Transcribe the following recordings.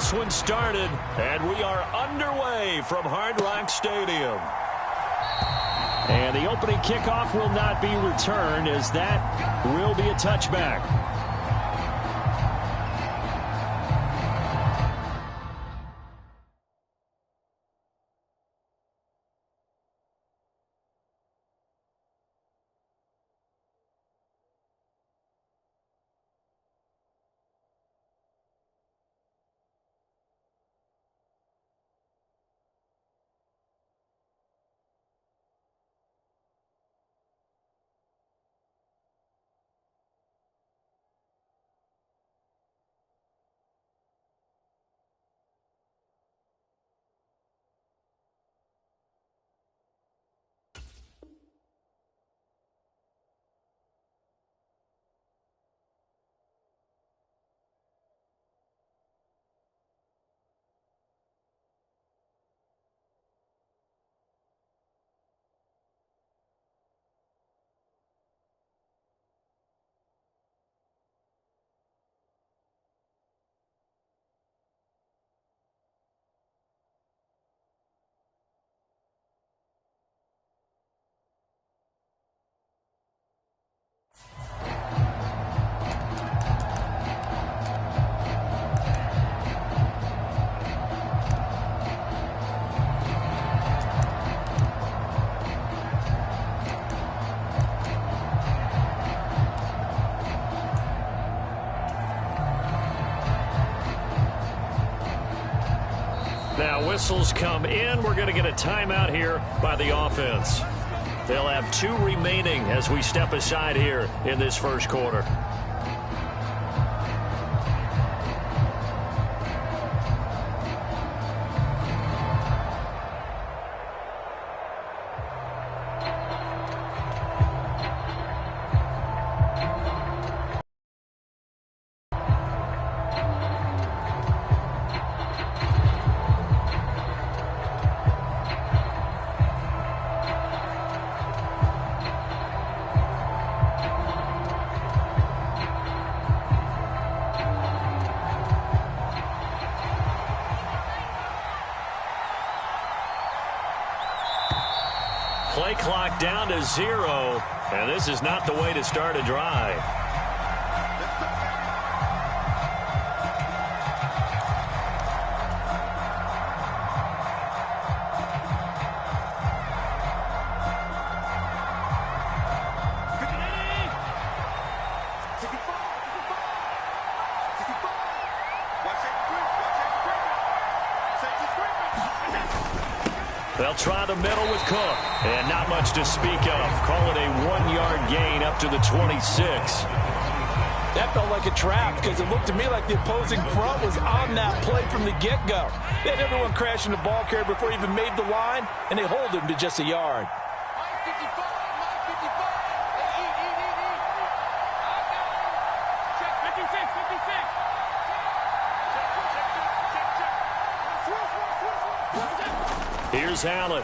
this one started, and we are underway from Hard Rock Stadium. And the opening kickoff will not be returned, as that will be a touchback. Now whistles come in. We're going to get a timeout here by the offense. They'll have 2 remaining as we step aside here in this first quarter. Play clock down to 0, and this is not the way to start a drive. They'll try the middle with Cook. And not much to speak of. Call it a 1-yard gain up to the 26. That felt like a trap because it looked to me like the opposing front was on that play from the get-go. They had everyone crashing the ball carrier before he even made the line, and they hold him to just a yard. Here's Allen.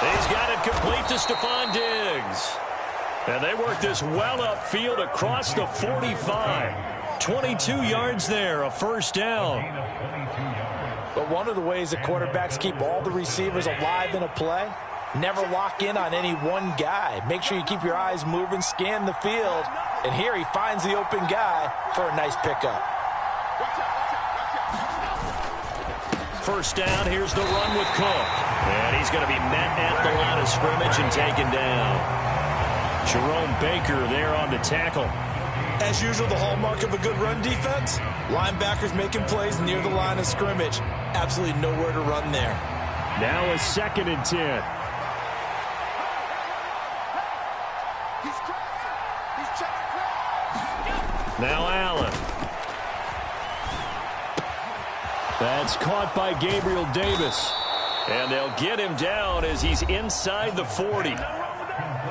He's got it complete to Stephon Diggs. And they work this well upfield across the 45. 22 yards there, a first down. But one of the ways that quarterbacks keep all the receivers alive in a play, never lock in on any one guy. Make sure you keep your eyes moving, scan the field. And here he finds the open guy for a nice pickup. First down, here's the run with Cook. And he's going to be met at the line of scrimmage and taken down. Jerome Baker there on the tackle. As usual, the hallmark of a good run defense, linebackers making plays near the line of scrimmage. Absolutely nowhere to run there. Now a 2nd and 10. Now Allen. That's caught by Gabriel Davis. And they'll get him down as he's inside the 40.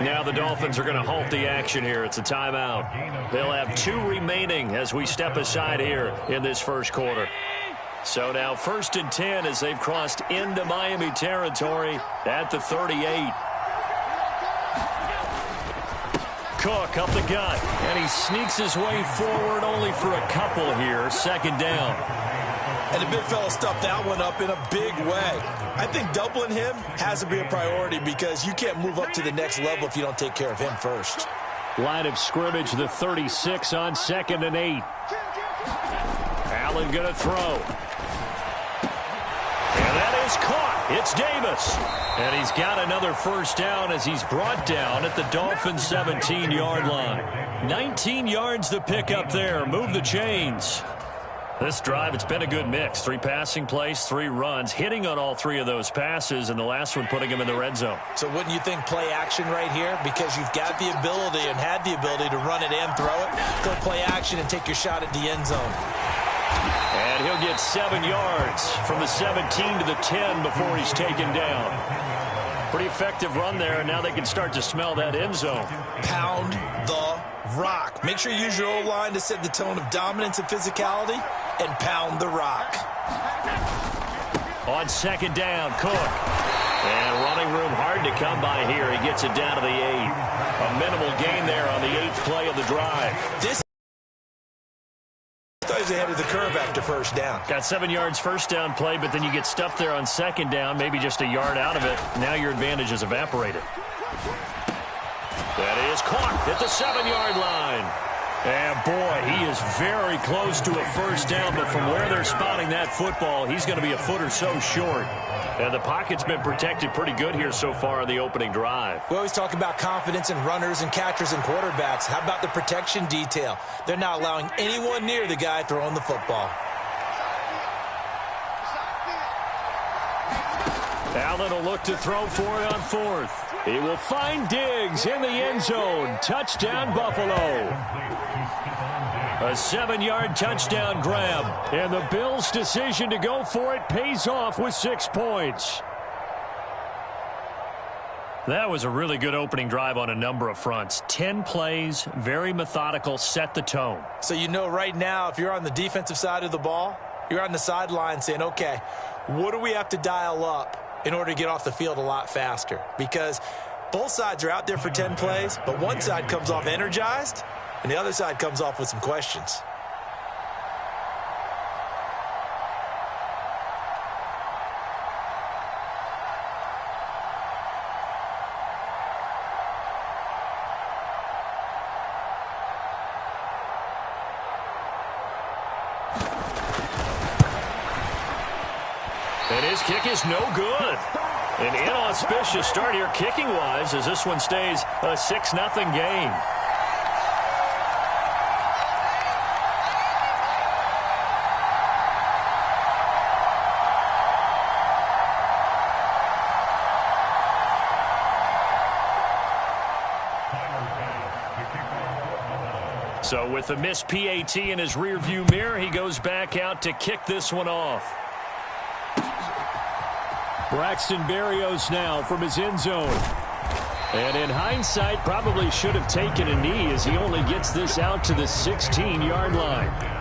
Now the Dolphins are going to halt the action here. It's a timeout. They'll have 2 remaining as we step aside here in this first quarter. So now 1st and 10 as they've crossed into Miami territory at the 38. Cook up the gut. And he sneaks his way forward only for a couple here. Second down. And the big fella stuffed that one up in a big way. I think doubling him has to be a priority because you can't move up to the next level if you don't take care of him first. Line of scrimmage, the 36 on 2nd and 8. Allen going to throw. And that is caught. It's Davis. And he's got another first down as he's brought down at the Dolphins' 17-yard line. 19 yards to pick up there. Move the chains. This drive, it's been a good mix. 3 passing plays, 3 runs, hitting on all 3 of those passes, and the last one putting him in the red zone. So wouldn't you think play action right here? Because you've got the ability and had the ability to run it and throw it. Go play action and take your shot at the end zone. And he'll get 7 yards from the 17 to the 10 before he's taken down. Pretty effective run there, and now they can start to smell that end zone. Pound the rock. Make sure you use your O-line to set the tone of dominance and physicality, and pound the rock. On 2nd down, Cook. And running room hard to come by here. He gets it down to the 8. A minimal gain there on the 8th play of the drive. This is ahead of the curve after first down. Got 7 yards first down play, but then you get stuffed there on 2nd down, maybe just a yard out of it. Now your advantage is evaporated. That is caught at the 7-yard line. And boy, he is very close to a first down, but from where they're spotting that football, he's going to be a foot or so short. And the pocket's been protected pretty good here so far on the opening drive. We always talk about confidence in runners and catchers and quarterbacks. How about the protection detail? They're not allowing anyone near the guy throwing the football. Allen will look to throw for it on 4th. He will find Diggs in the end zone. Touchdown, Buffalo. A 7-yard touchdown grab. And the Bills' decision to go for it pays off with 6 points. That was a really good opening drive on a number of fronts. 10 plays, very methodical, set the tone. So you know right now, if you're on the defensive side of the ball, you're on the sideline saying, okay, what do we have to dial up in order to get off the field a lot faster? Because both sides are out there for 10 plays, but one side comes off energized, and the other side comes off with some questions. And his kick is no good. An inauspicious start here kicking-wise as this one stays a 6-0 game. So with the missed PAT in his rearview mirror, he goes back out to kick this one off. Braxton Berrios now from his end zone. And in hindsight, probably should have taken a knee as he only gets this out to the 16-yard line.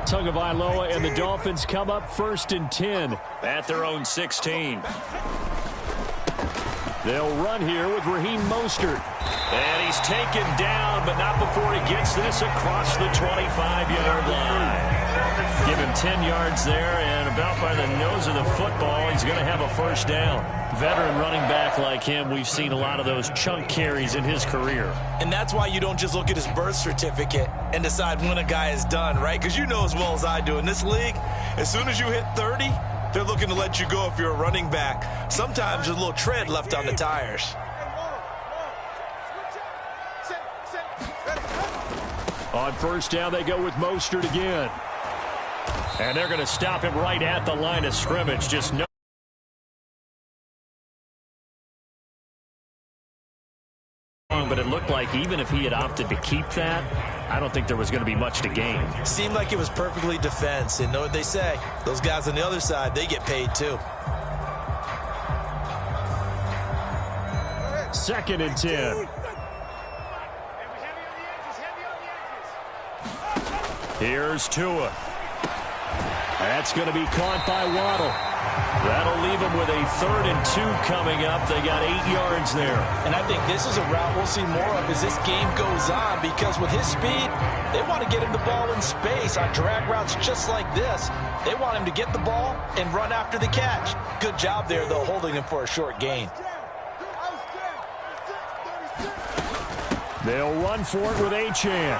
Tagovailoa and the Dolphins come up 1st and 10 at their own 16. They'll run here with Raheem Mostert. And he's taken down, but not before he gets this across the 25-yard line. Give him 10 yards there, and about by the nose of the football, he's going to have a first down. Veteran running back like him, we've seen a lot of those chunk carries in his career. And that's why you don't just look at his birth certificate and decide when a guy is done, right? Because you know as well as I do, in this league, as soon as you hit 30, they're looking to let you go if you're a running back. Sometimes there's a little tread left on the tires. On first down, they go with Mostert again. And they're going to stop him right at the line of scrimmage. Just no. But it looked like even if he had opted to keep that, I don't think there was going to be much to gain. Seemed like it was perfectly defense. And know what they say? Those guys on the other side, they get paid too. 2nd and 10. Here's Tua. That's going to be caught by Waddle. That'll leave them with a 3rd and 2 coming up. They got 8 yards there. And I think this is a route we'll see more of as this game goes on, because with his speed, they want to get him the ball in space on drag routes just like this. They want him to get the ball and run after the catch. Good job there, though, holding him for a short gain. They'll run for it with Achane.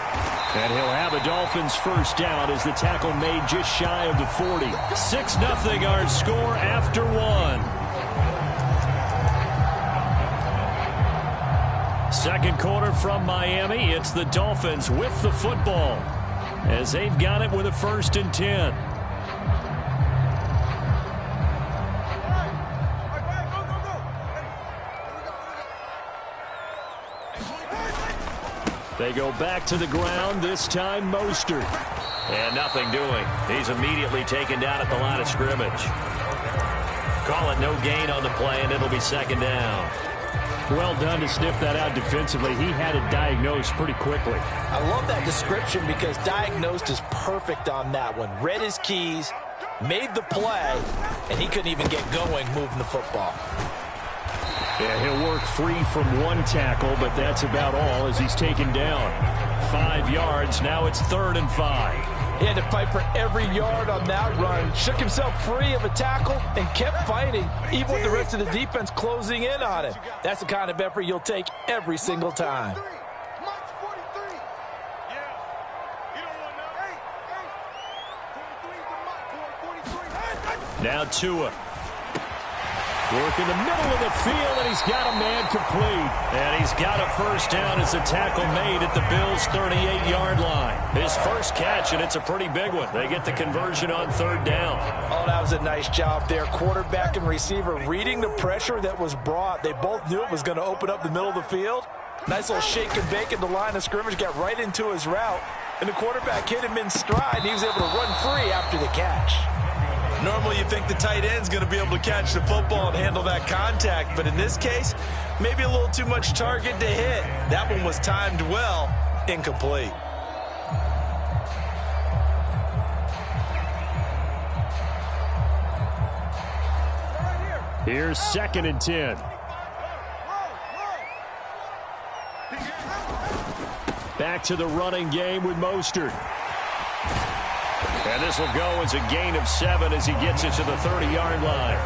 And he'll have a Dolphins first down as the tackle made just shy of the 40. 6-0 our score after 1. Second quarter from Miami. It's the Dolphins with the football as they've got it with a 1st and 10. They go back to the ground, this time Mostert. And nothing doing. He's immediately taken down at the line of scrimmage. Call it no gain on the play, and it'll be 2nd down. Well done to sniff that out defensively. He had it diagnosed pretty quickly. I love that description because diagnosed is perfect on that one. Read his keys, made the play, and he couldn't even get going moving the football. Yeah, he'll work free from one tackle, but that's about all as he's taken down. 5 yards, now it's 3rd and 5. He had to fight for every yard on that run. Shook himself free of a tackle and kept fighting, even with the rest of the defense closing in on him. That's the kind of effort you'll take every single time. Now Tua. Work in the middle of the field, and he's got a man complete. And he's got a first down as the tackle made at the Bills' 38-yard line. His first catch, and it's a pretty big one. They get the conversion on 3rd down. Oh, that was a nice job there. Quarterback and receiver reading the pressure that was brought. They both knew it was going to open up the middle of the field. Nice little shake and bake at the line of scrimmage, got right into his route. And the quarterback hit him in stride, and he was able to run free after the catch. Normally you think the tight end's going to be able to catch the football and handle that contact, but in this case, maybe a little too much target to hit. That one was timed well, incomplete. Here's 2nd and 10. Back to the running game with Mostert. And this will go as a gain of 7 as he gets it to the 30-yard line.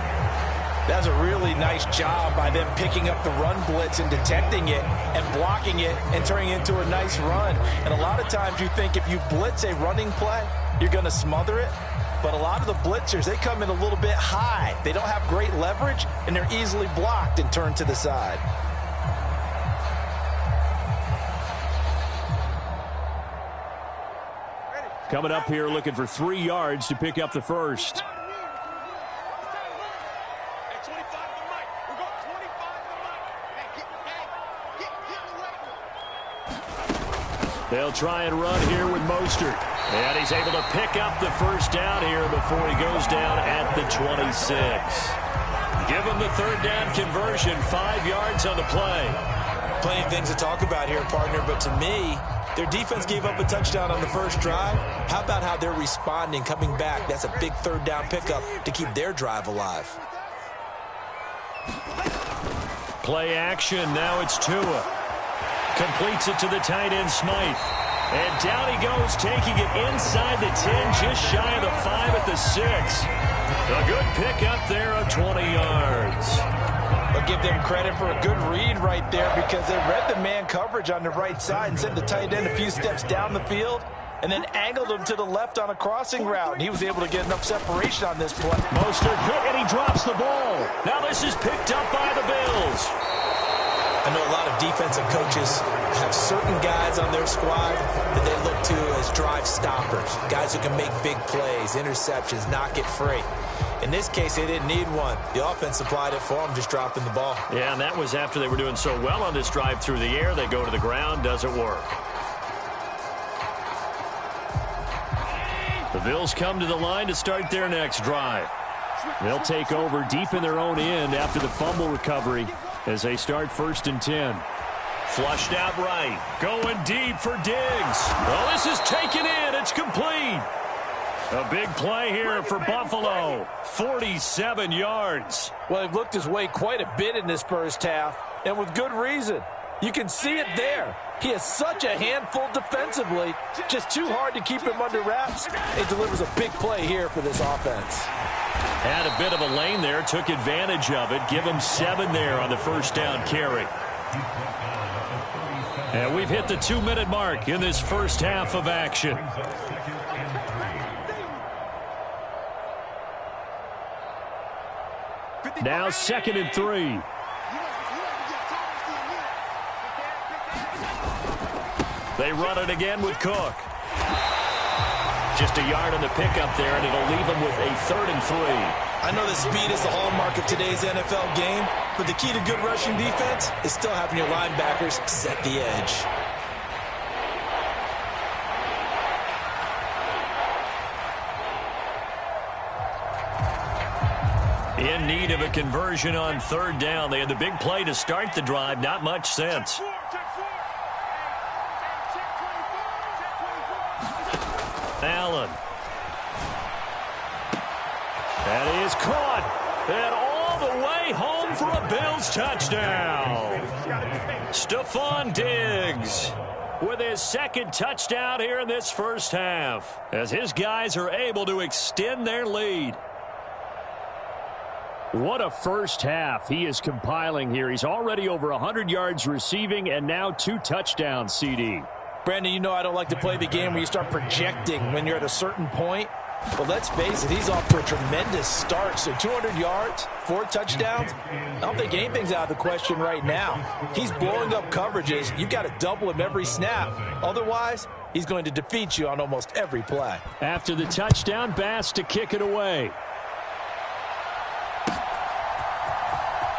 That's a really nice job by them picking up the run blitz and detecting it and blocking it and turning it into a nice run. And a lot of times you think if you blitz a running play, you're going to smother it. But a lot of the blitzers, they come in a little bit high. They don't have great leverage, and they're easily blocked and turned to the side. Coming up here looking for 3 yards to pick up the first. They'll try and run here with Mostert. And he's able to pick up the first down here before he goes down at the 26. Give him the 3rd down conversion, 5 yards on the play. Plenty of things to talk about here, partner, but to me, their defense gave up a touchdown on the first drive. How about how they're responding, coming back? That's a big 3rd down pickup to keep their drive alive. Play action, now it's Tua. Completes it to the tight end, Smythe. And down he goes, taking it inside the 10, just shy of the 5 at the 6. A good pickup there of 20 yards. I'll give them credit for a good read right there because they read the man coverage on the right side and sent the tight end a few steps down the field and then angled him to the left on a crossing route. And he was able to get enough separation on this play. Mostert hit, and he drops the ball. Now this is picked up by the Bills. I know a lot of defensive coaches have certain guys on their squad that they look to as drive stoppers, guys who can make big plays, interceptions, knock it free. In this case, they didn't need one. The offense supplied it for them, just dropping the ball. Yeah, and that was after they were doing so well on this drive through the air. They go to the ground, doesn't work. The Bills come to the line to start their next drive. They'll take over deep in their own end after the fumble recovery. as they start 1st and 10. Flushed out right. Going deep for Diggs. Well, this is taken in. It's complete. A big play here for Buffalo. 47 yards. Well, he looked his way quite a bit in this first half, and with good reason. You can see it there. He is such a handful defensively. Just too hard to keep him under wraps. It delivers a big play here for this offense. Had a bit of a lane there. Took advantage of it. Give him 7 there on the first down carry. And we've hit the 2-minute mark in this first half of action. Now 2nd and 3. They run it again with Cook. Just a yard on the pickup there, and it'll leave them with a 3rd and 3. I know that speed is the hallmark of today's NFL game, but the key to good rushing defense is still having your linebackers set the edge. In need of a conversion on 3rd down. They had the big play to start the drive. Not much sense. Allen. That is caught. And all the way home for a Bills touchdown. Stephon Diggs with his 2nd touchdown here in this first half, as his guys are able to extend their lead. What a first half he is compiling here. He's already over 100 yards receiving and now 2 touchdowns, CD. Brandon, you know I don't like to play the game where you start projecting when you're at a certain point. But let's face it, he's off to a tremendous start. So 200 yards, 4 touchdowns. I don't think anything's out of the question right now. He's blowing up coverages. You've got to double him every snap. Otherwise, he's going to defeat you on almost every play. After the touchdown, Bass to kick it away.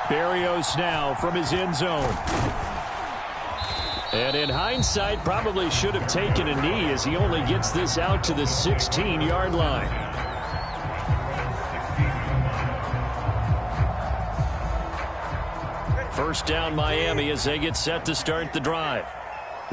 Berrios now from his end zone. And in hindsight, probably should have taken a knee as he only gets this out to the 16-yard line. First down, Miami, as they get set to start the drive.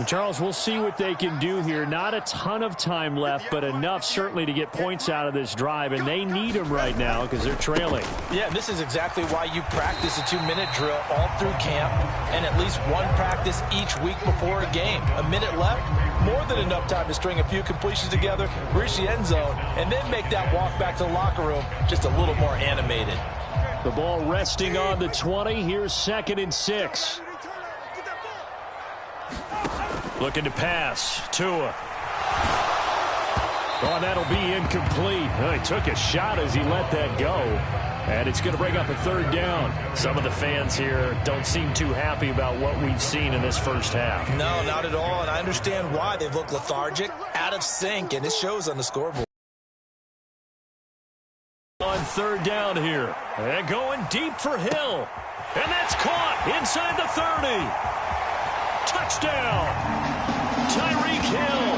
Charles, we'll see what they can do here. Not a ton of time left, but enough certainly to get points out of this drive, and they need them right now because they're trailing. Yeah, this is exactly why you practice a 2-minute drill all through camp and at least one practice each week before a game. A minute left, more than enough time to string a few completions together, reach the end zone, and then make that walk back to the locker room just a little more animated. The ball resting on the 20. Here's 2nd and 6. Looking to pass. Tua. Oh, that'll be incomplete. Oh, he took a shot as he let that go. And it's going to bring up a 3rd down. Some of the fans here don't seem too happy about what we've seen in this first half. No, not at all. And I understand why. They've looked lethargic, out of sync, and it shows on the scoreboard. On 3rd down here. And going deep for Hill. And that's caught inside the 30. Touchdown. Tyreek Hill.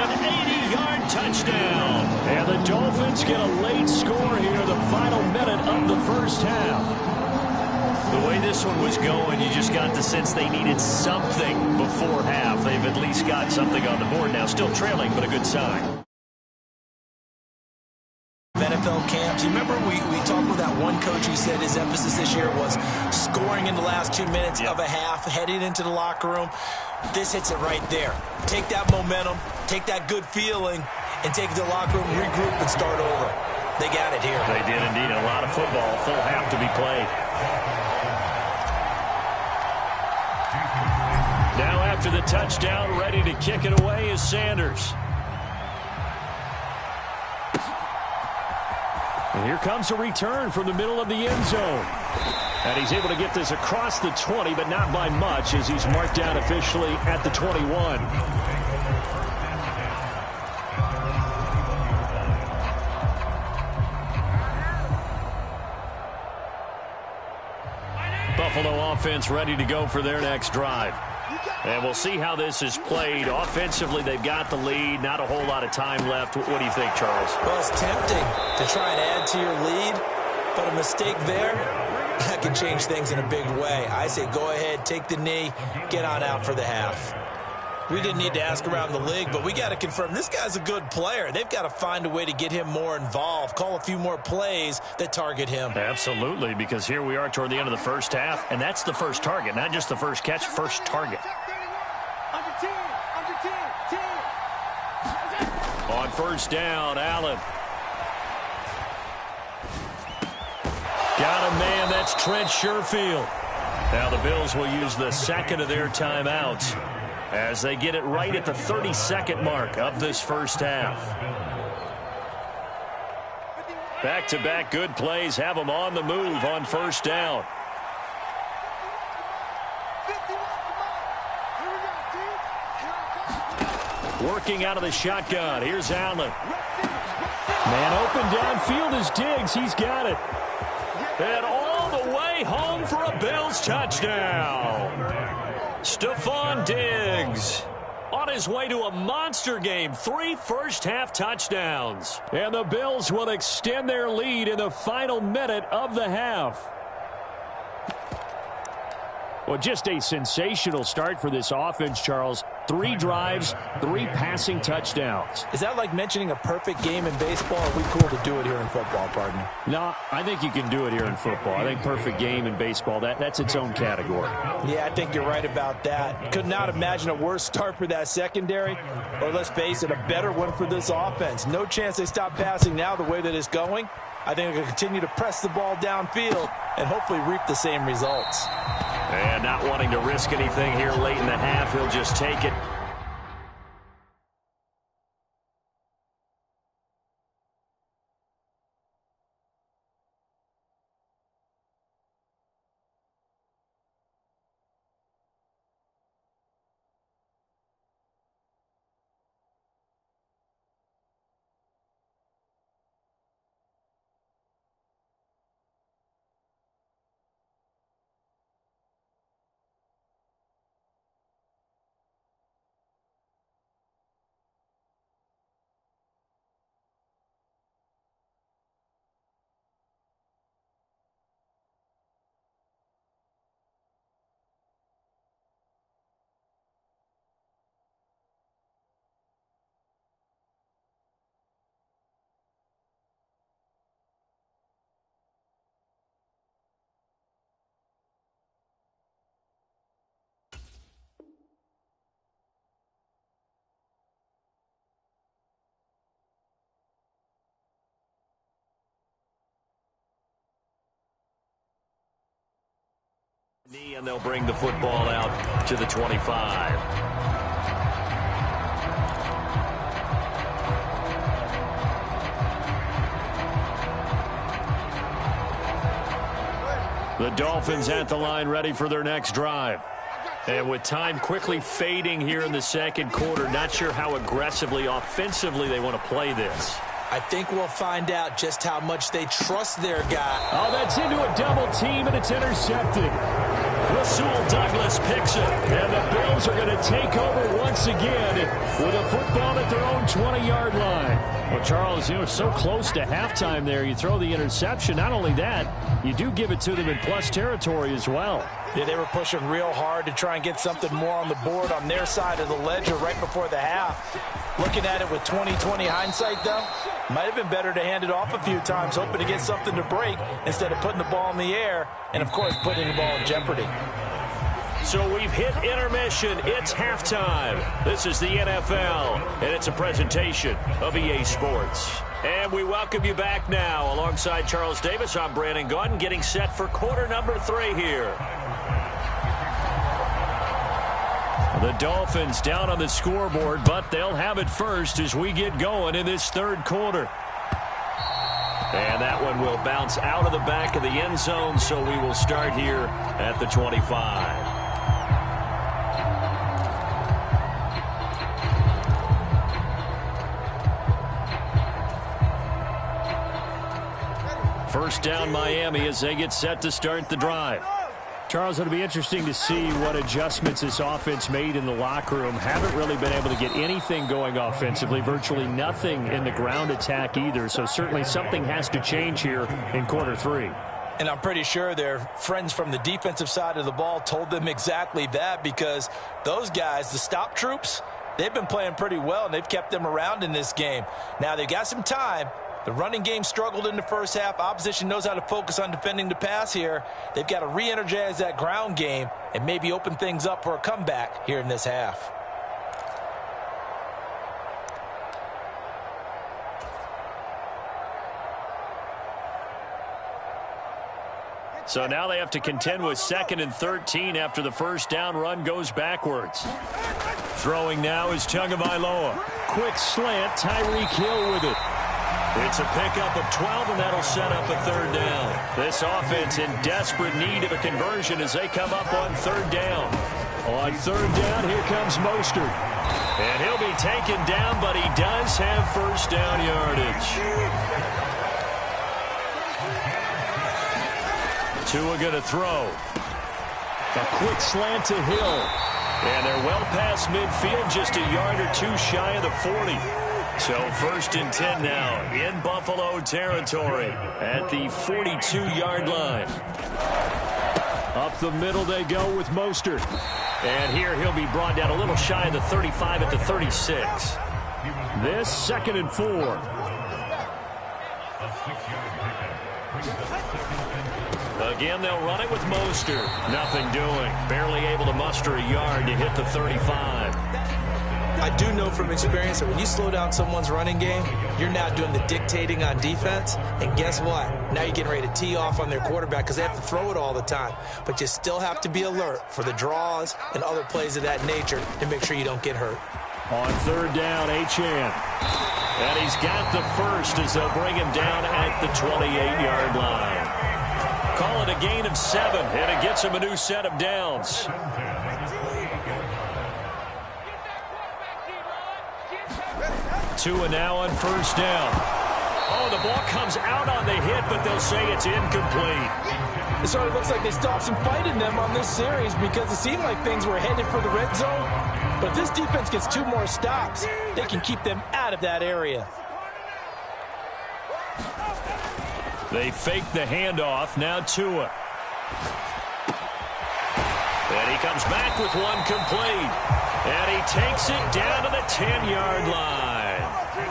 An 80-yard touchdown. And the Dolphins get a late score here, the final minute of the first half. The way this one was going, you just got the sense they needed something before half. They've at least got something on the board now. Still trailing, but a good sign. NFL camps. You remember we talked with that one coach who said his emphasis this year was scoring in the last 2 minutes of a half, heading into the locker room. This hits it right there. Take that momentum, take that good feeling, and take it to the locker room, regroup, and start over. They got it here. They did indeed. A lot of football, full half to be played. Now after the touchdown, ready to kick it away is Sanders. And here comes a return from the middle of the end zone. And he's able to get this across the 20, but not by much, as he's marked down officially at the 21. Buffalo offense ready to go for their next drive. And we'll see how this is played. Offensively, they've got the lead. Not a whole lot of time left. What do you think, Charles? Well, it's tempting to try and add to your lead, but a mistake there that can change things in a big way. I say go ahead, take the knee, get on out for the half. We didn't need to ask around the league, but we got to confirm this guy's a good player. They've got to find a way to get him more involved, call a few more plays that target him. Absolutely, because here we are toward the end of the first half, and that's the first target, not just the first catch, first target. On first down, Allen. Got a man, that's Trent Sherfield. Now the Bills will use the second of their timeouts as they get it right at the 32nd mark of this first half. Back-to-back good plays have them on the move on first down. Working out of the shotgun. Here's Allen. Man open downfield is Diggs. He's got it. And all the way home for a Bills touchdown. Stephon Diggs on his way to a monster game. 3 first-half touchdowns. And the Bills will extend their lead in the final minute of the half. Well, just a sensational start for this offense, Charles. 3 drives, 3 passing touchdowns. Is that like mentioning a perfect game in baseball? Or are we cool to do it here in football, partner? No, I think you can do it here in football. I think perfect game in baseball, that's its own category. Yeah, I think you're right about that. Could not imagine a worse start for that secondary, or let's face it, a better one for this offense. No chance they stop passing now the way that it's going. I think they're going to continue to press the ball downfield and hopefully reap the same results. And not wanting to risk anything here late in the half, he'll just take it. And they'll bring the football out to the 25. The Dolphins at the line ready for their next drive. And with time quickly fading here in the second quarter, not sure how aggressively, offensively they want to play this. I think we'll find out just how much they trust their guy. Oh, that's into a double team, and it's intercepted. Rasul Douglas picks it, and the Bills are going to take over once again with a football at their own 20-yard line. Well, Charles, it's so close to halftime there. You throw the interception. Not only that, you do give it to them in plus territory as well. Yeah, they were pushing real hard to try and get something more on the board on their side of the ledger right before the half. Looking at it with 20/20 hindsight, though, might have been better to hand it off a few times, hoping to get something to break instead of putting the ball in the air and, of course, putting the ball in jeopardy. So we've hit intermission. It's halftime. This is the NFL, and it's a presentation of EA Sports. And we welcome you back now. Alongside Charles Davis, I'm Brandon Gaudin, getting set for quarter number 3 here. The Dolphins down on the scoreboard, but they'll have it first as we get going in this third quarter. And that one will bounce out of the back of the end zone, so we will start here at the 25. First down Miami as they get set to start the drive. Charles, it'll be interesting to see what adjustments this offense made in the locker room. Haven't really been able to get anything going offensively, virtually nothing in the ground attack either, so certainly something has to change here in quarter 3. And I'm pretty sure their friends from the defensive side of the ball told them exactly that, because those guys, the stop troops, they've been playing pretty well, and they've kept them around in this game. Now, they've got some time. The running game struggled in the first half. Opposition knows how to focus on defending the pass here. They've got to re-energize that ground game and maybe open things up for a comeback here in this half. So now they have to contend with 2nd and 13 after the first down run goes backwards. Throwing now is Tagovailoa. Quick slant, Tyreek Hill with it. It's a pickup of 12, and that'll set up a 3rd down. This offense in desperate need of a conversion as they come up on 3rd down. On 3rd down, here comes Mostert. And he'll be taken down, but he does have first down yardage. Tua going to throw. A quick slant to Hill. And they're well past midfield, just a yard or two shy of the 40. So 1st and 10 now in Buffalo territory at the 42-yard line. Up the middle they go with Mostert. And here he'll be brought down a little shy of the 35 at the 36. This 2nd and 4. Again, they'll run it with Mostert. Nothing doing. Barely able to muster a yard to hit the 35. I do know from experience that when you slow down someone's running game, you're now doing the dictating on defense. And guess what? Now you're getting ready to tee off on their quarterback because they have to throw it all the time. But you still have to be alert for the draws and other plays of that nature to make sure you don't get hurt. On 3rd down, Achane. And he's got the first as they'll bring him down at the 28-yard line. Call it a gain of 7, and it gets him a new set of downs. Tua now on 1st down. Oh, the ball comes out on the hit, but they'll say it's incomplete. It sort of looks like they stopped some fight in them on this series because it seemed like things were headed for the red zone. But if this defense gets 2 more stops, they can keep them out of that area. They fake the handoff. Now Tua. And he comes back with one complete. And he takes it down to the 10-yard line.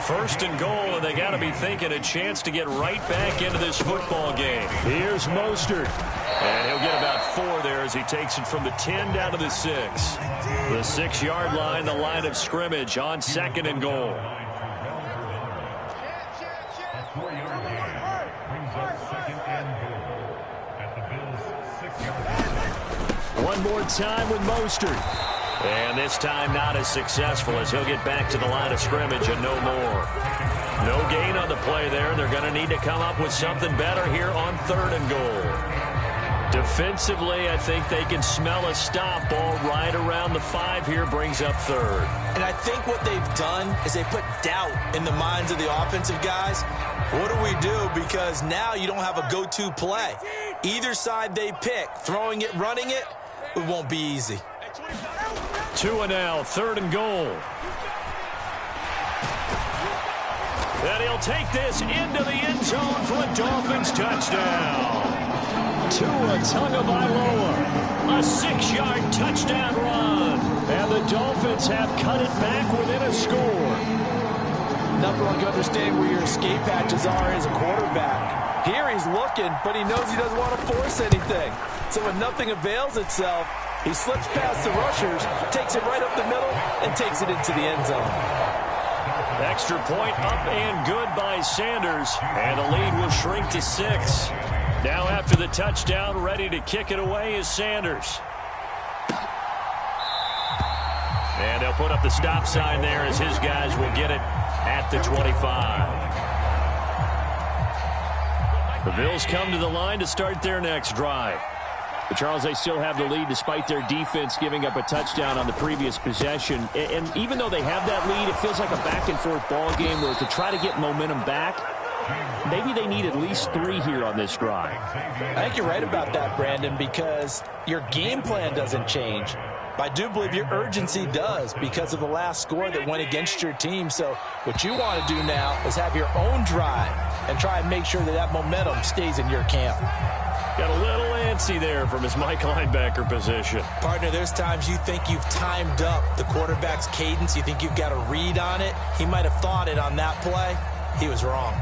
1st and goal, and they got to be thinking a chance to get right back into this football game. Here's Mostert. And he'll get about 4 there as he takes it from the 10 down to the 6. The 6-yard line, the line of scrimmage on 2nd and goal. One more time with Mostert. And this time not as successful as he'll get back to the line of scrimmage and no more. No gain on the play there. They're going to need to come up with something better here on 3rd and goal. Defensively, I think they can smell a stop. Ball right around the 5 here brings up 3rd. And I think what they've done is they put doubt in the minds of the offensive guys. What do we do? Because now you don't have a go-to play. Either side they pick, throwing it, running it, it won't be easy. Tua now, 3rd and goal. And he'll take this into the end zone for a Dolphins touchdown. Tua Tagovailoa, a 6-yard touchdown run. And the Dolphins have cut it back within a score. Nothing like understanding where your escape hatches are as a quarterback. Here he's looking, but he knows he doesn't want to force anything. So when nothing avails itself, he slips past the rushers, takes it right up the middle, and takes it into the end zone. Extra point up and good by Sanders, and the lead will shrink to 6. Now after the touchdown, ready to kick it away is Sanders. And they'll put up the stop sign there as his guys will get it at the 25. The Bills come to the line to start their next drive. But Charles, they still have the lead despite their defense giving up a touchdown on the previous possession. And even though they have that lead, it feels like a back-and-forth ball game where to try to get momentum back, maybe they need at least 3 here on this drive. I think you're right about that, Brandon, because your game plan doesn't change. I do believe your urgency does because of the last score that went against your team. So what you want to do now is have your own drive and try and make sure that that momentum stays in your camp. Got a little antsy there from his Mike linebacker position. Partner, there's times you think you've timed up the quarterback's cadence. You think you've got a read on it. He might have thought it on that play. He was wrong.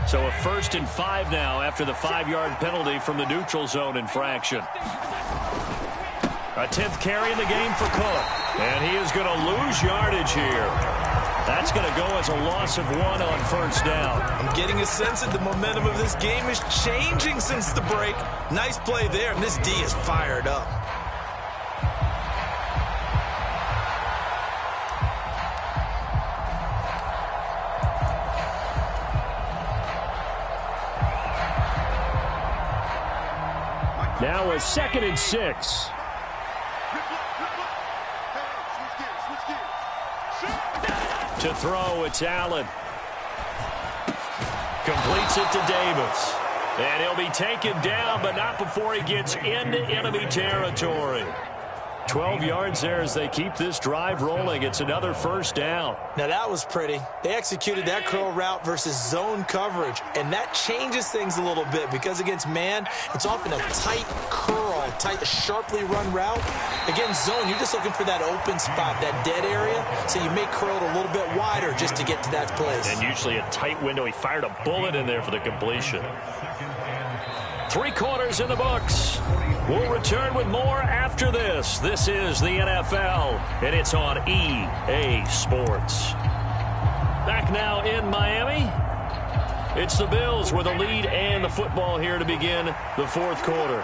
So a 1st and 5 now after the 5-yard penalty from the neutral zone infraction. A 10th carry in the game for Cook. And he is going to lose yardage here. That's going to go as a loss of 1 on 1st down. I'm getting a sense that the momentum of this game is changing since the break. Nice play there, and this D is fired up. Now a 2nd and 6. To throw, it's Allen. Completes it to Davis. And he'll be taken down, but not before he gets into enemy territory. 12 yards there as they keep this drive rolling. It's another 1st down. Now that was pretty. They executed that curl route versus zone coverage, and that changes things a little bit because against man, it's often a tight curl, tight, sharply run route. Against zone, you're just looking for that open spot, that dead area, so you may curl it a little bit wider just to get to that place. And usually a tight window. He fired a bullet in there for the completion. 3 quarters in the books. We'll return with more after this. This is the NFL, and it's on EA Sports. Back now in Miami. It's the Bills with a lead and the football here to begin the 4th quarter.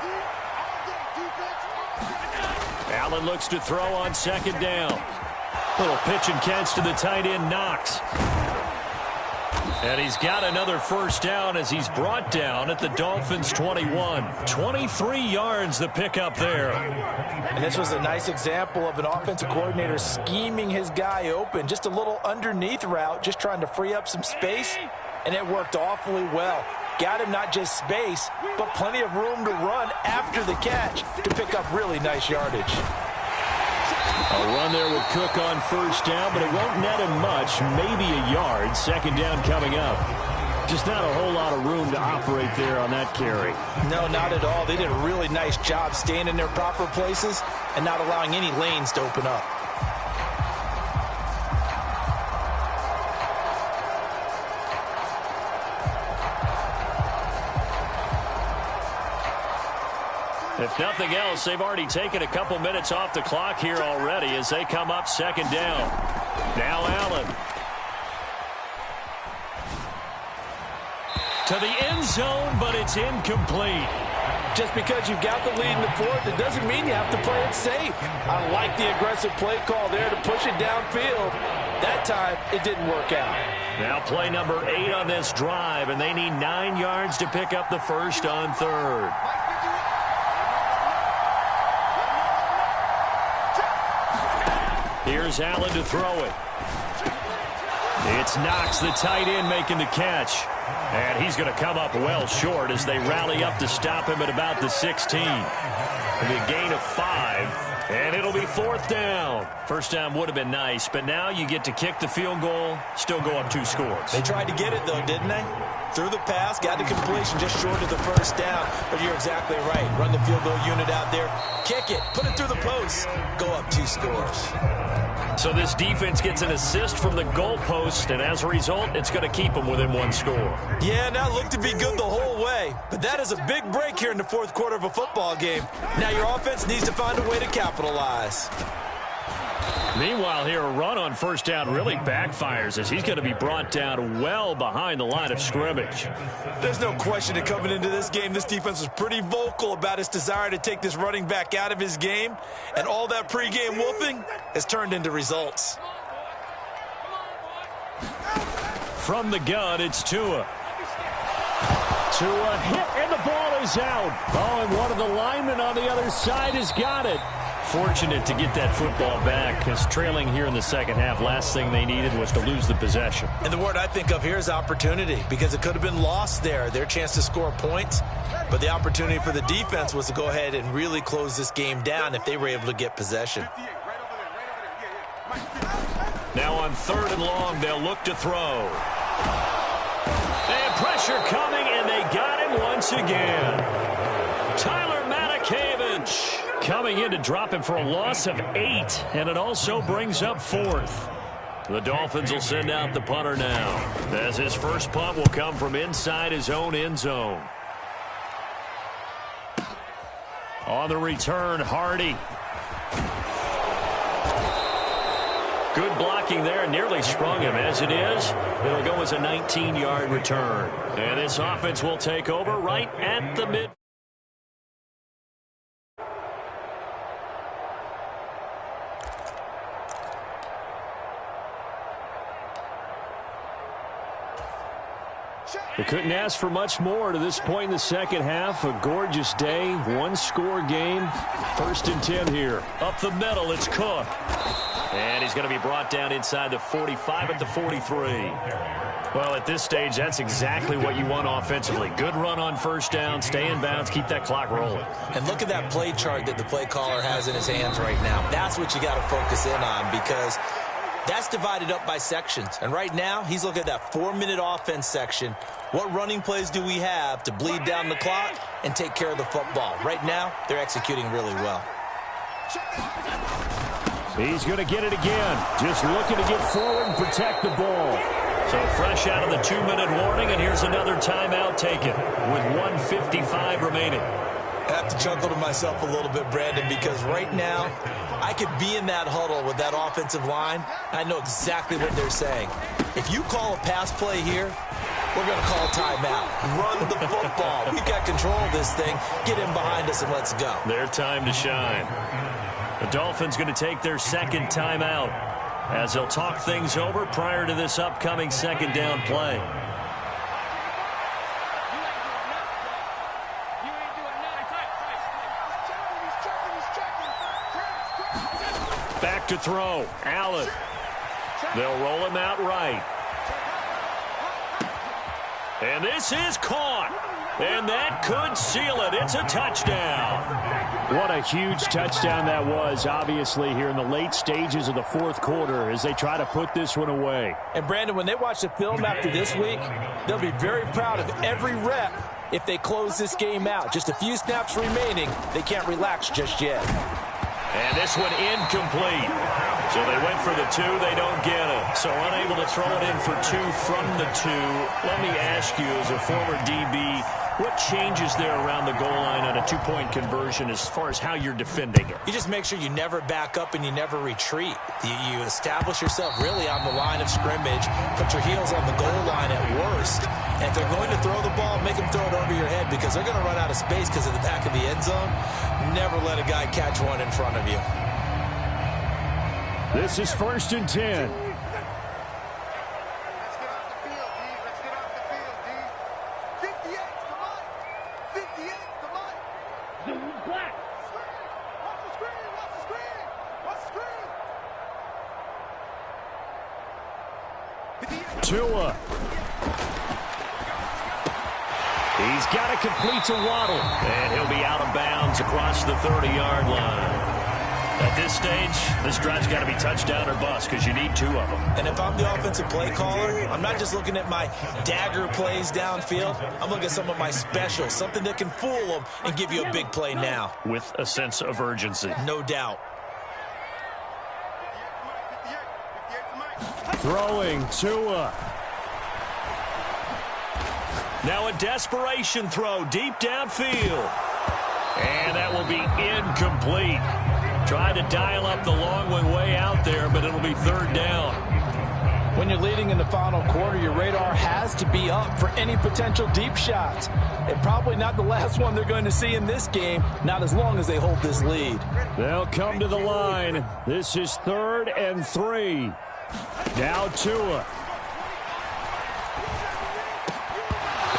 Allen looks to throw on 2nd down. Little pitch and catch to the tight end, Knox. And he's got another 1st down as he's brought down at the Dolphins' 21. 23 yards the pickup there. And this was a nice example of an offensive coordinator scheming his guy open. Just a little underneath route, just trying to free up some space, and it worked awfully well. Got him not just space, but plenty of room to run after the catch to pick up really nice yardage. A run there with Cook on 1st down, but it won't net him much, maybe a yard. 2nd down coming up. Just not a whole lot of room to operate there on that carry. No, not at all. They did a really nice job staying in their proper places and not allowing any lanes to open up. If nothing else, they've already taken a couple minutes off the clock here already as they come up 2nd down. Now Allen. To the end zone, but it's incomplete. Just because you've got the lead in the 4th, it doesn't mean you have to play it safe. I like the aggressive play call there to push it downfield. That time, it didn't work out. Now play number 8 on this drive, and they need 9 yards to pick up the 1st on 3rd. Here's Allen to throw it. It's Knox, the tight end, making the catch. And he's going to come up well short as they rally up to stop him at about the 16. And a gain of 5, and it'll be 4th down. 1st down would have been nice, but now you get to kick the field goal, still go up 2 scores. They tried to get it, though, didn't they? Threw the pass, got the completion just short of the 1st down. But you're exactly right. Run the field goal unit out there, kick it, put it through the post, go up 2 scores. So this defense gets an assist from the goalpost, and as a result, it's going to keep them within 1 score. Yeah, that looked to be good the whole way. But that is a big break here in the 4th quarter of a football game. Now your offense needs to find a way to capitalize. Meanwhile, here, a run on 1st down really backfires as he's going to be brought down well behind the line of scrimmage. There's no question that coming into this game, this defense was pretty vocal about its desire to take this running back out of his game, and all that pregame wolfing has turned into results. From the gun, it's Tua. Tua hit, and the ball is out. Oh, and one of the linemen on the other side has got it. Fortunate to get that football back, because trailing here in the 2nd half, last thing they needed was to lose the possession. And the word I think of here is opportunity, because it could have been lost there, their chance to score points. But the opportunity for the defense was to go ahead and really close this game down if they were able to get possession. Now on 3rd and long, they'll look to throw. And pressure coming, and they got him once again. Tyler Matakevich coming in to drop him for a loss of 8, and it also brings up 4th. The Dolphins will send out the punter now, as his first punt will come from inside his own end zone. On the return, Hardy. Good blocking there, nearly sprung him. As it is, it'll go as a 19-yard return. And this offense will take over right at the mid. They couldn't ask for much more to this point in the second half. A gorgeous day, one-score game. 1st and 10 here. Up the middle, it's Cook. And he's going to be brought down inside the 45 at the 43. Well, at this stage, that's exactly what you want offensively. Good run on 1st down, stay in bounds, keep that clock rolling. And look at that play chart that the play caller has in his hands right now. That's what you got to focus in on, because that's divided up by sections. And right now, he's looking at that 4-minute offense section. What running plays do we have to bleed down the clock and take care of the football? Right now, they're executing really well. He's going to get it again. Just looking to get forward and protect the ball. So fresh out of the 2-minute warning, and here's another timeout taken with 1:55 remaining. I have to chuckle to myself a little bit, Brandon, because right now I could be in that huddle with that offensive line. I know exactly what they're saying. If you call a pass play here, we're going to call a timeout. Run the football. We've got control of this thing. Get in behind us and let's go. Their time to shine. The Dolphins going to take their 2nd timeout as they'll talk things over prior to this upcoming 2nd down play. Back to throw. Allen. They'll roll him out right. And this is caught. And that could seal it. It's a touchdown. What a huge touchdown that was, obviously, here in the late stages of the 4th quarter as they try to put this one away. And, Brandon, when they watch the film after this week, they'll be very proud of every rep if they close this game out. Just a few snaps remaining. They can't relax just yet. And this one incomplete. So they went for the 2. They don't get it. So unable to throw it in for 2 from the 2. Let me ask you, as a former DB, what changes there around the goal line on a 2-point conversion as far as how you're defending it? You just make sure you never back up and you never retreat. You establish yourself really on the line of scrimmage, put your heels on the goal line at worst. And if they're going to throw the ball, make them throw it over your head because they're going to run out of space because of the back of the end zone. Never let a guy catch one in front of you. This is 1st and 10. Tua. He's got to complete to Waddle. And he'll be out of bounds across the 30-yard line. At this stage, this drive's got to be touchdown or bust because you need 2 of them. And if I'm the offensive play caller, I'm not just looking at my dagger plays downfield. I'm looking at some of my specials, something that can fool them and give you a big play now. With a sense of urgency. No doubt. Throwing Tua. Now a desperation throw deep downfield. And that will be incomplete. Tried to dial up the long one way out there, but it'll be 3rd down. When you're leading in the final quarter, your radar has to be up for any potential deep shots. And probably not the last one they're going to see in this game, not as long as they hold this lead. They'll come to the line. This is 3rd and 3. Now Tua.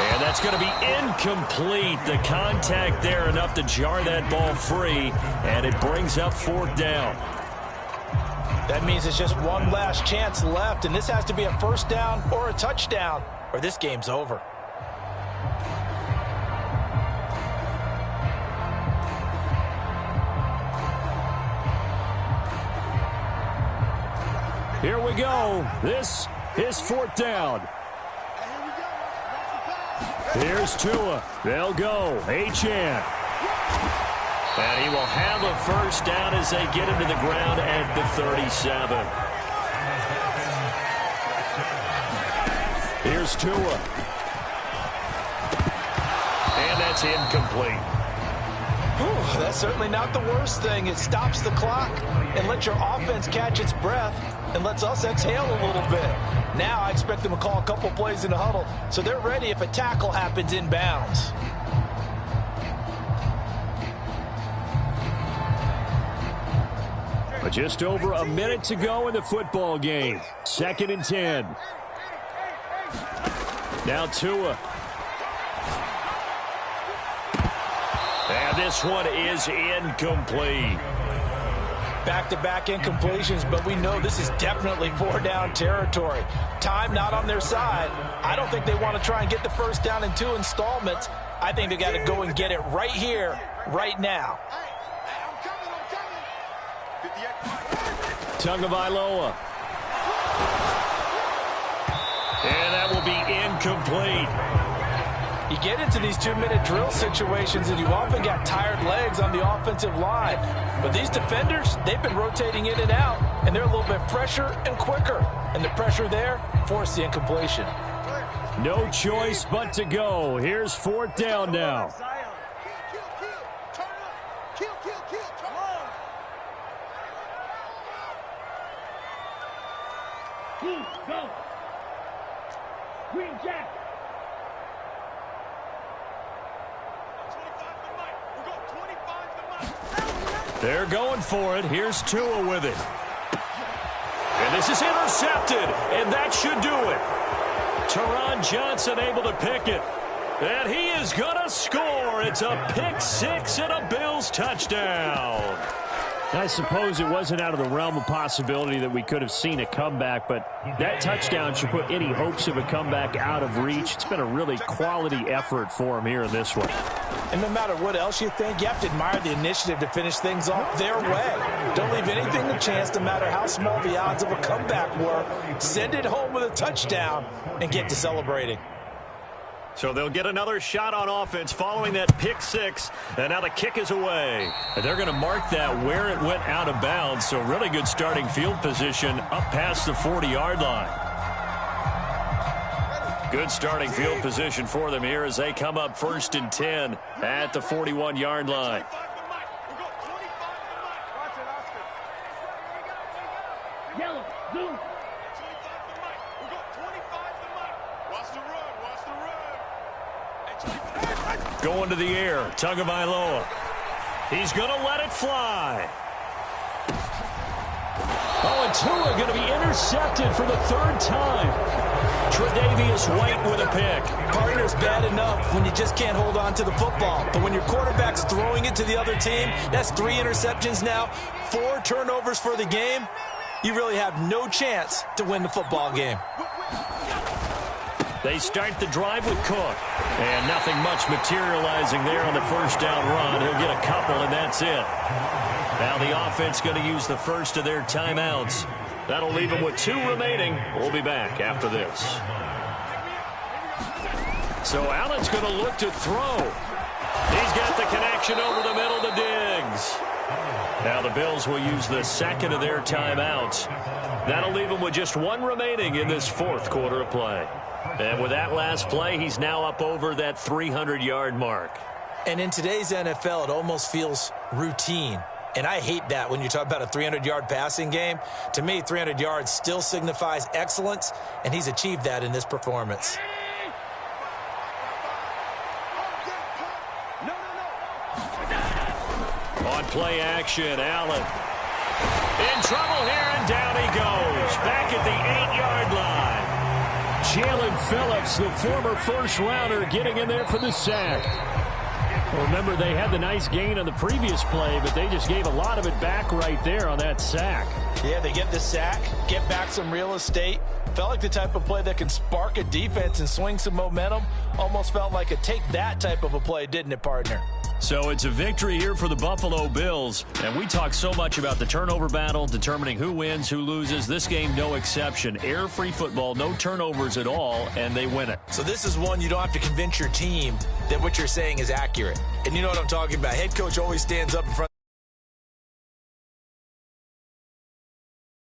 And that's going to be incomplete. The contact there enough to jar that ball free, and it brings up 4th down. That means it's just one last chance left, and this has to be a 1st down or a touchdown, or this game's over. Here we go. This is fourth down. Here's Tua. They'll go. Achane. And he will have a first down as they get into the ground at the 37. Here's Tua. And that's incomplete. Whew, that's certainly not the worst thing. It stops the clock and lets your offense catch its breath and lets us exhale a little bit. Now I expect them to call a couple plays in the huddle so they're ready if a tackle happens inbounds. But just over a minute to go in the football game. 2nd and 10. Now Tua. And this one is incomplete. Back-to-back incompletions, but we know this is definitely 4-down territory. Time not on their side. I don't think they want to try and get the first down in 2 installments. I think they got to go and get it right here, right now. Tagovailoa. And that will be incomplete. You get into these 2-minute drill situations and you often got tired legs on the offensive line. But these defenders, they've been rotating in and out, and they're a little bit fresher and quicker. And the pressure there forced the incompletion. No choice but to go. Here's 4th down now. Go. Green Jack. They're going for it. Here's Tua with it. And this is intercepted, and that should do it. Teron Johnson able to pick it. And he is going to score. It's a pick six and a Bills touchdown. I suppose it wasn't out of the realm of possibility that we could have seen a comeback, but that touchdown should put any hopes of a comeback out of reach. It's been a really quality effort for him here in this one. And no matter what else you think, you have to admire the initiative to finish things off their way. Don't leave anything to chance, no matter how small the odds of a comeback were. Send it home with a touchdown and get to celebrating. So they'll get another shot on offense following that pick six, and now the kick is away. And they're going to mark that where it went out of bounds, so really good starting field position up past the 40-yard line. Good starting field position for them here as they come up 1st and 10 at the 41-yard line. Yellow, blue. Going to the air, Tagovailoa. He's going to let it fly. Oh, and Tua going to be intercepted for the 3rd time. Tre'Davious White with a pick. Partner's bad enough when you just can't hold on to the football. But when your quarterback's throwing it to the other team, that's 3 interceptions now, 4 turnovers for the game. You really have no chance to win the football game. They start the drive with Cook. And nothing much materializing there on the 1st down run. He'll get a couple, and that's it. Now the offense going to use the first of their timeouts. That'll leave them with 2 remaining. We'll be back after this. So Allen's going to look to throw. He's got the connection over the middle to Diggs. Now the Bills will use the 2nd of their timeouts. That'll leave them with just 1 remaining in this 4th quarter of play. And with that last play, he's now up over that 300-yard mark. And in today's NFL, it almost feels routine. And I hate that when you talk about a 300-yard passing game. To me, 300 yards still signifies excellence, and he's achieved that in this performance. On play action, Allen. In trouble here, and down he goes. Back at the 8-yard line. Jalen Phillips, the former first-rounder, getting in there for the sack. Well, remember, they had the nice gain on the previous play, but they just gave a lot of it back right there on that sack. Yeah, they get the sack, get back some real estate. Felt like the type of play that can spark a defense and swing some momentum. Almost felt like a take that type of a play, didn't it, partner? So it's a victory here for the Buffalo Bills. And we talk so much about the turnover battle, determining who wins, who loses. This game, no exception. Air-free football, no turnovers at all, and they win it. So this is one you don't have to convince your team that what you're saying is accurate. And you know what I'm talking about. Head coach always stands up in front